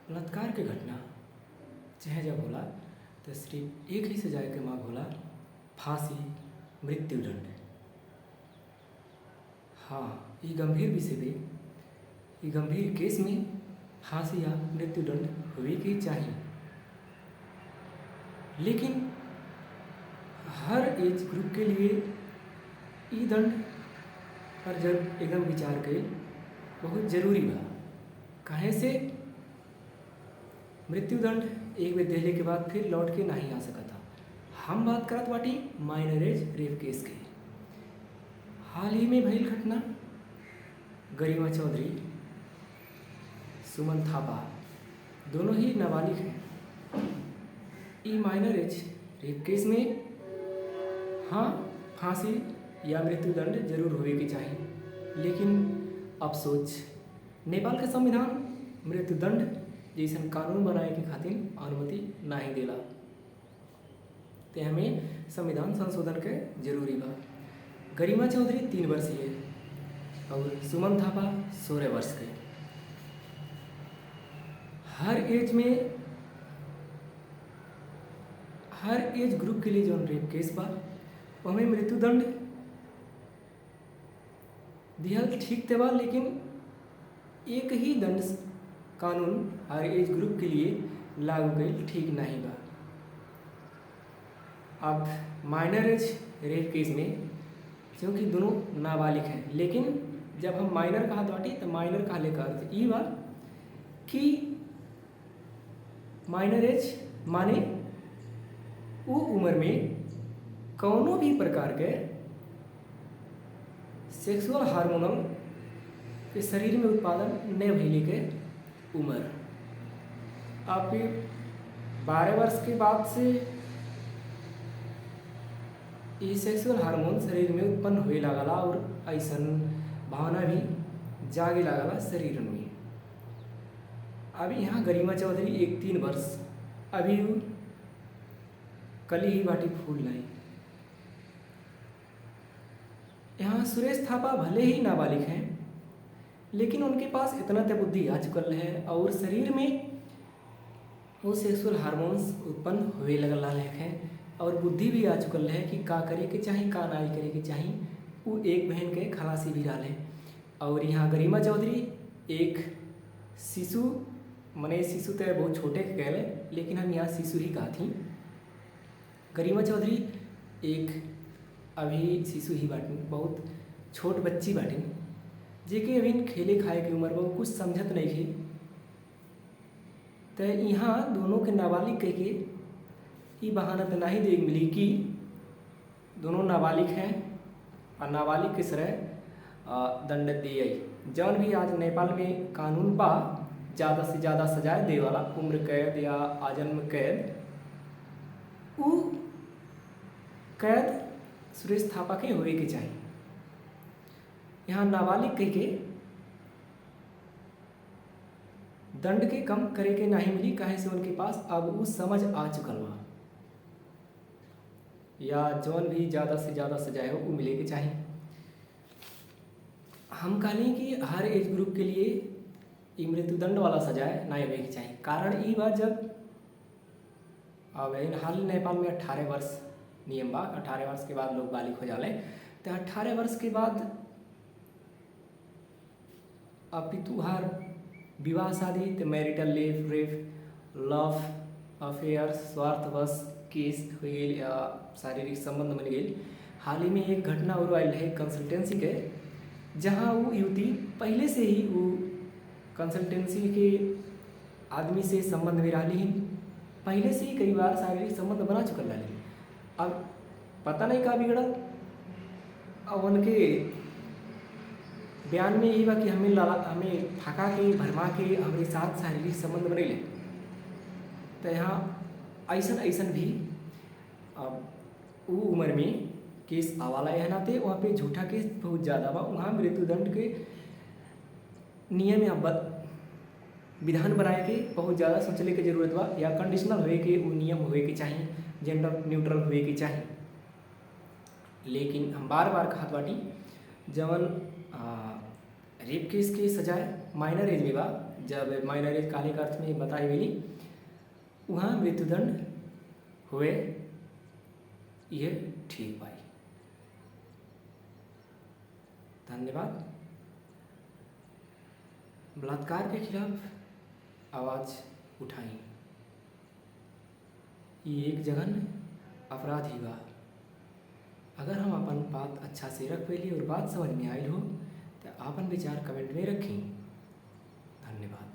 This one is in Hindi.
बलात्कार के घटना चाहे जब होला तो सिर्फ एक ही सजाए के मांग होला, फांसी, मृत्युदंड। हाँ, ये गंभीर विषय पे, ये गंभीर केस में फांसी या मृत्युदंड होवे के चाहिए। लेकिन हर एज ग्रुप के लिए ई दंड पर जब एकदम विचार कईल बहुत जरूरी बा। काहे से मृत्युदंड एक बेर देले के बाद फिर लौट के नहीं आ सकता। हम बात करत बाटी माइनर एज रेप केस के। हाल ही में भइल घटना गरिमा चौधरी, सुमन थापा दोनों ही नाबालिग हैं। ई माइनर एज रेप केस में हाँ फांसी या मृत्युदंड जरूर होवे के चाहिए, लेकिन अफसोस नेपाल के संविधान मृत्युदंड जैसन कानून बनाए के खातिर अनुमति नहीं देला। ते हमें संविधान संशोधन के जरूरी बा। गरिमा चौधरी 3 वर्षीय और सुमन थापा 16 वर्ष के। हर एज ग्रुप के लिए जौन रेप केस बा हमें मृत्युदंड दिहल ठीक ते बा, लेकिन एक ही दंड कानून हर एज ग्रुप के लिए लागू कईल ठीक नहीं बा। अब माइनर एज रेप केस में क्योंकि दोनों नाबालिग हैं, लेकिन जब हम माइनर कहत बाटी तो माइनर कहले का अर्थ ई बा कि माइनर एज माने वो उम्र में कौनो भी प्रकार के सेक्सुअल हार्मोनल के शरीर में उत्पादन न भइले के उम्र। आप 12 वर्ष के बाद से ये सेक्सुअल हार्मोन शरीर में उत्पन्न होए लागला और ऐसन भावना भी जागे लागला शरीर में। अभी यहाँ गरिमा चौधरी 3 वर्ष, अभी वो कली ही बाटी फूल लाई। यहाँ सुरेश थापा भले ही नाबालिग हैं, लेकिन उनके पास इतना तो बुद्धि आ चुकल है और शरीर में वो सेक्सुअल हार्मोन्स उत्पन्न होए लगल है और बुद्धि भी आ चुकल है कि का करे के चाही का नहीं करे के चाही। वो एक बहन के खलासी भी डाले। और यहाँ गरिमा चौधरी एक शिशु, मने शिशु तो बहुत छोटे के कहले, लेकिन हम यहाँ शिशु ही कहा थी। गरिमा चौधरी एक अभी शिशु ही बाटिन, बहुत छोट बच्ची बाटिन, जेके अभी खेले खाए के उम्र में कुछ समझत नहीं थी। तो यहाँ दोनों के नाबालिग कह के ये बहाना तो नहीं देख मिली कि दोनों नाबालिग हैं और नाबालिग के तरह दंड दिए। जौन भी आज नेपाल में कानून बा ज़्यादा से ज़्यादा सजाए दे वाला, उम्र कैद या आजन्म कैद, वो कैद सुरेश थापा के होए के चाहिए। यहाँ नाबालिग कह के दंड के कम करे के नहीं मिली, काहे से उनके पास अब वो समझ आ चुकल बा। या जौन भी ज़्यादा से ज़्यादा सजाए हो वो मिले के चाहिए। हम कहली कि हर एज ग्रुप के लिए ये मृत्युदंड वाला सजाए नहीं होवे के चाहिए। कारण ये बा जब अब हाल नेपाल में 18 वर्ष नियम बा, 18 वर्ष के बाद लोग बालिग हो जाले। तो 18 वर्ष के बाद अपितु हर विवाह शादी तो मैरिटल रेप, लव अफेयर, स्वार्थवश केस हो गए या शारीरिक संबंध बन गए। हाल ही में एक घटना और आयल है कंसल्टेंसी के, जहाँ वो युवती पहले से ही वो कंसल्टेंसी के आदमी से संबंध में रही, पहले से ही कई बार शारीरिक संबंध बना चुकल रही। अब पता नहीं का बिगड़ल, अब उनके बयान में यही बा कि हमें थका के भरमा के हमारे साथ शारीरिक संबंध बनेले। तो यहाँ ऐसन भी अब वो उम्र में केस आवाला है नाते वहाँ पे झूठा केस बहुत ज़्यादा बा। वहाँ मृत्युदंड के नियम या विधान बनाए के बहुत ज़्यादा सोचने की जरूरत बा, या कंडीशनल होए के वो नियम होए के चाहिए, जेंडर न्यूट्रल होए के चाहिए। लेकिन हम बार बार कहत बाटी जवन रेप केस के सजाए माइनर एज में बा जब माइनर काले के अर्थ में बताई गई वहाँ मृत्युदंड हुए ये ठीक पाई। धन्यवाद। बलात्कार के खिलाफ आवाज़ उठाई, ये एक जघन अपराध ही बा। अगर हम अपन बात अच्छा से रख पैली और बात समझ में आयल हो तो आपन विचार कमेंट में रखें। धन्यवाद।